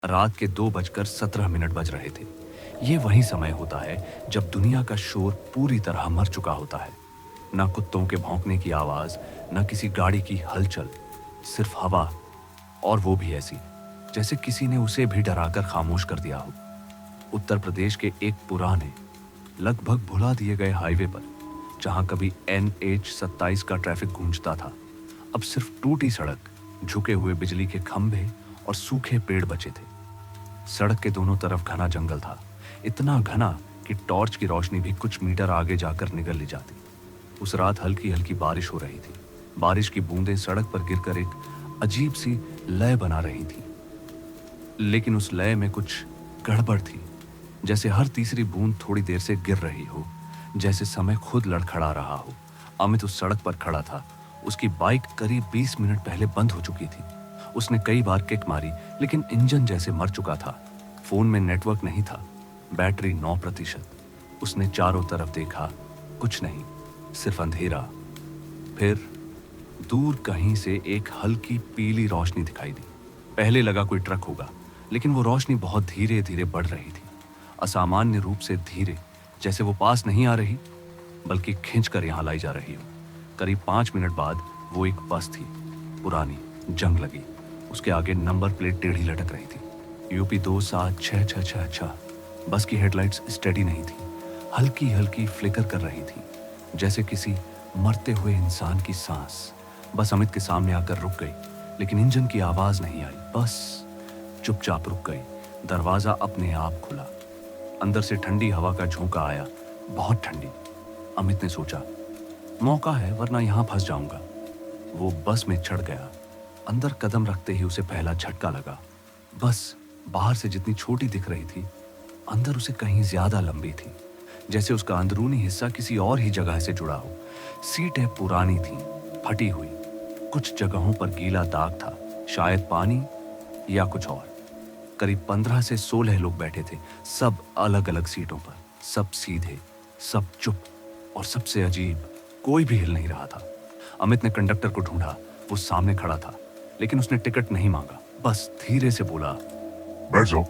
रात के 2:17 बज रहे थे। ये वही समय होता है जब दुनिया का शोर पूरी तरह मर चुका होता है। ना कुत्तों के भौंकने की आवाज, ना किसी गाड़ी की हलचल, सिर्फ हवा, और वो भी ऐसी जैसे किसी ने उसे भी डराकर खामोश कर दिया हो। उत्तर प्रदेश के एक पुराने, लगभग भुला दिए गए हाईवे पर, जहां कभी NH-27 का ट्रैफिक गूंजता था, अब सिर्फ टूटी सड़क, झुके हुए बिजली के खंभे और सूखे पेड़ बचे थे। सड़क के दोनों तरफ घना जंगल था, इतना घना कि टॉर्च की रोशनी भी कुछ मीटर आगे जाकर निगल ली जाती। उस रात हल्की हल्की बारिश हो रही थी। बारिश की बूंदें सड़क पर गिरकर एक अजीब सी लय बना रही थी, लेकिन उस लय में कुछ गड़बड़ थी। जैसे हर तीसरी बूंद थोड़ी देर से गिर रही हो, जैसे समय खुद लड़खड़ा रहा हो। अमित उस सड़क पर खड़ा था। उसकी बाइक करीब 20 मिनट पहले बंद हो चुकी थी। उसने कई बार किक मारी, लेकिन इंजन जैसे मर चुका था। फोन में नेटवर्क नहीं था, बैटरी 9%। उसने चारों तरफ देखा, कुछ नहीं, सिर्फ अंधेरा। फिर दूर कहीं से एक हल्की पीली रोशनी दिखाई दी। पहले लगा कोई ट्रक होगा, लेकिन वो रोशनी बहुत धीरे धीरे बढ़ रही थी, असामान्य रूप से धीरे, जैसे वो पास नहीं आ रही बल्कि खींचकर यहां लाई जा रही हो। करीब 5 मिनट बाद वो एक बस थी, पुरानी, जंग लगी। उसके आगे नंबर प्लेट टेढ़ी लटक रही थी, UP 276666। बस की हेडलाइट्स स्टेडी नहीं थी, हल्की हल्की फ्लिकर कर रही थी, जैसे किसी मरते हुए इंसान की सांस। बस अमित के सामने आकर रुक गई, लेकिन इंजन की आवाज नहीं आई। बस चुपचाप रुक गई। दरवाजा अपने आप खुला। अंदर से ठंडी हवा का झोंका आया, बहुत ठंडी। अमित ने सोचा, मौका है, वरना यहां फंस जाऊंगा। वो बस में चढ़ गया। अंदर कदम रखते ही उसे पहला झटका लगा। बस बाहर से जितनी छोटी दिख रही थी, अंदर उसे कहीं ज्यादा लंबी थी, जैसे उसका अंदरूनी हिस्सा किसी और ही जगह से जुड़ा हो। सीटें पुरानी थीं, फटी हुई, कुछ जगहों पर गीला दाग था, शायद पानी या कुछ और। करीब 15 से 16 लोग बैठे थे, सब अलग अलग सीटों पर, सब सीधे, सब चुप, और सबसे अजीब, कोई भी हिल नहीं रहा था। अमित ने कंडक्टर को ढूंढा। वो सामने खड़ा था, लेकिन उसने टिकट नहीं मांगा, बस धीरे से बोला, बैठ जाओ,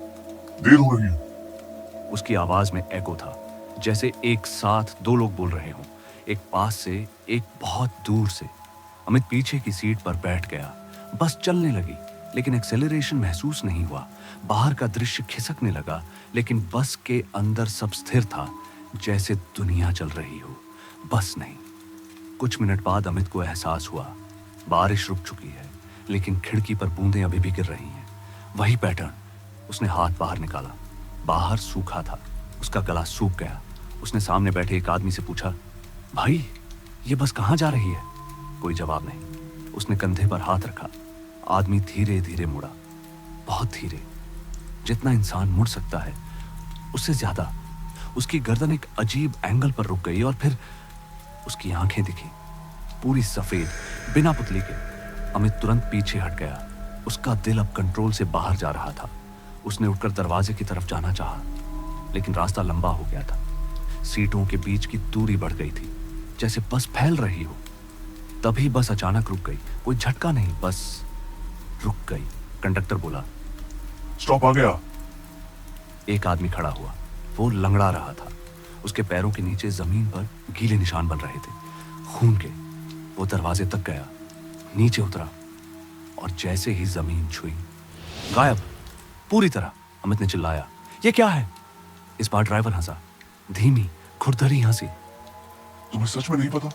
देर हो रही है। उसकी आवाज में एको था, जैसे एक साथ दो लोग बोल रहे हों, एक पास से, एक बहुत दूर से। अमित पीछे की सीट पर बैठ गया। बस चलने लगी, लेकिन एक्सेलरेशन महसूस नहीं हुआ। बाहर का दृश्य खिसकने लगा, लेकिन बस के अंदर सब स्थिर था, जैसे दुनिया चल रही हो, बस नहीं। कुछ मिनट बाद अमित को एहसास हुआ, बारिश रुक चुकी है, लेकिन खिड़की पर बूंदें अभी भी गिर रही हैं। वही पैटर्न। उसने हाथ बाहर निकाला। बाहर सूखा था, उसका गला सूख गया। उसने सामने बैठे एक आदमी से पूछा, भाई, ये बस कहाँ जा रही है? कोई जवाब नहीं। उसने कंधे पर हाथ रखा। आदमी धीरे धीरे मुड़ा, बहुत धीरे, जितना इंसान मुड़ सकता है, उससे ज्यादा। उसकी गर्दन एक अजीब एंगल पर रुक गई, और फिर उसकी आंखें दिखी, पूरी सफेद, बिना पुतली के। अमित तुरंत पीछे हट गया। उसका दिल अब कंट्रोल से बाहर जा रहा था। उसने उठकर दरवाजे की तरफ जाना चाहा, लेकिन रास्ता लंबा हो गया था। सीटों के बीच की दूरी बढ़ गई थी, जैसे बस फैल रही हो। तभी बस अचानक रुक गई। कोई झटका नहीं, बस रुक गई। कंडक्टर बोला, स्टॉप आ गया। एक आदमी खड़ा हुआ। वो लंगड़ा रहा था। उसके पैरों के नीचे जमीन पर गीले निशान बन रहे थे, खून के। वो दरवाजे तक गया, नीचे उतरा, और जैसे ही जमीन छुई, गायब, पूरी तरह। अमित ने चिल्लाया, ये क्या है? इस बार ड्राइवर हंसा, धीमी, खुरदरी हंसी। तुम्हें सच में नहीं पता?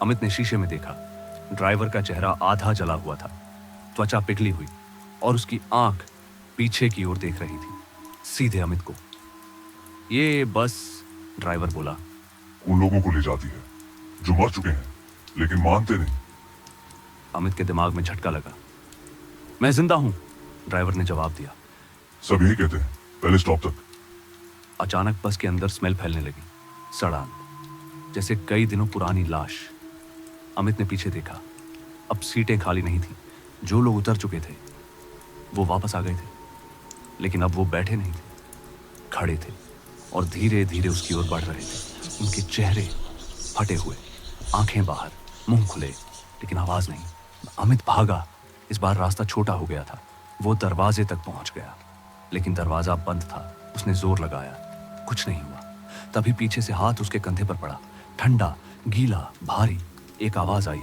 अमित ने शीशे में देखा। ड्राइवर का चेहरा आधा जला हुआ था, त्वचा पिघली हुई, और उसकी आंख पीछे की ओर देख रही थी, सीधे अमित को। ये बस, ड्राइवर बोला, उन लोगों को ले जाती है जो मर चुके हैं, लेकिन मानते नहीं। अमित के दिमाग में झटका लगा। मैं जिंदा हूं, ड्राइवर ने जवाब दिया। सब यही कहते हैं, पहले स्टॉप तक। अचानक बस के अंदर स्मेल फैलने लगी, सड़ान, जैसे कई दिनों पुरानी लाश। अमित ने पीछे देखा। अब सीटें खाली नहीं थी। जो लोग उतर चुके थे वो वापस आ गए थे, लेकिन अब वो बैठे नहीं थे, खड़े थे, और धीरे धीरे उसकी ओर बढ़ रहे थे। उनके चेहरे फटे हुए, आंखें बाहर, मुंह खुले, लेकिन आवाज नहीं। अमित भागा। इस बार रास्ता छोटा हो गया था। वो दरवाजे तक पहुंच गया, लेकिन दरवाजा बंद था। उसने जोर लगाया, कुछ नहीं हुआ। तभी पीछे से हाथ उसके कंधे पर पड़ा, ठंडा, गीला, भारी। एक आवाज आई,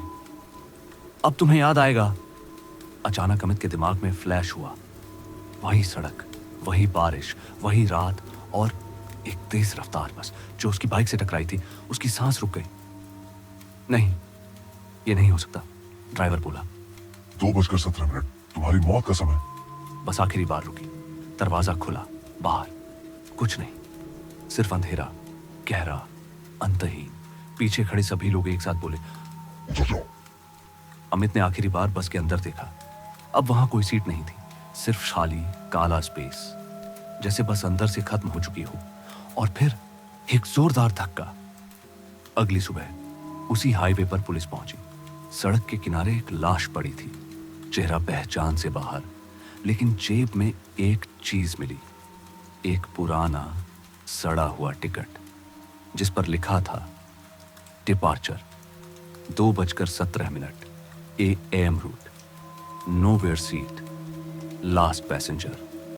अब तुम्हें याद आएगा। अचानक अमित के दिमाग में फ्लैश हुआ। वही सड़क, वही बारिश, वही रात, और एक तेज रफ्तार बस जो उसकी बाइक से टकराई थी। उसकी सांस रुक गई। नहीं, ये नहीं हो सकता, ड्राइवर बोला। 2:17 तुम्हारी मौत का समय। बस आखिरी बार रुकी। दरवाजा खुला। बाहर कुछ नहीं, सिर्फ अंधेरा, गहरा, अंतहीन। पीछे खड़े सभी लोग एक साथ बोले, उतर जाओ। अमित ने आखिरी बार बस के अंदर देखा। अब वहां कोई सीट नहीं थी, सिर्फ खाली काला स्पेस, जैसे बस अंदर से खत्म हो चुकी हो। और फिर एक जोरदार धक्का। अगली सुबह उसी हाईवे पर पुलिस पहुंची। सड़क के किनारे एक लाश पड़ी थी, चेहरा पहचान से बाहर, लेकिन जेब में एक चीज मिली, एक पुराना सड़ा हुआ टिकट जिस पर लिखा था departure 2:17 AM route, nowhere seat, last passenger.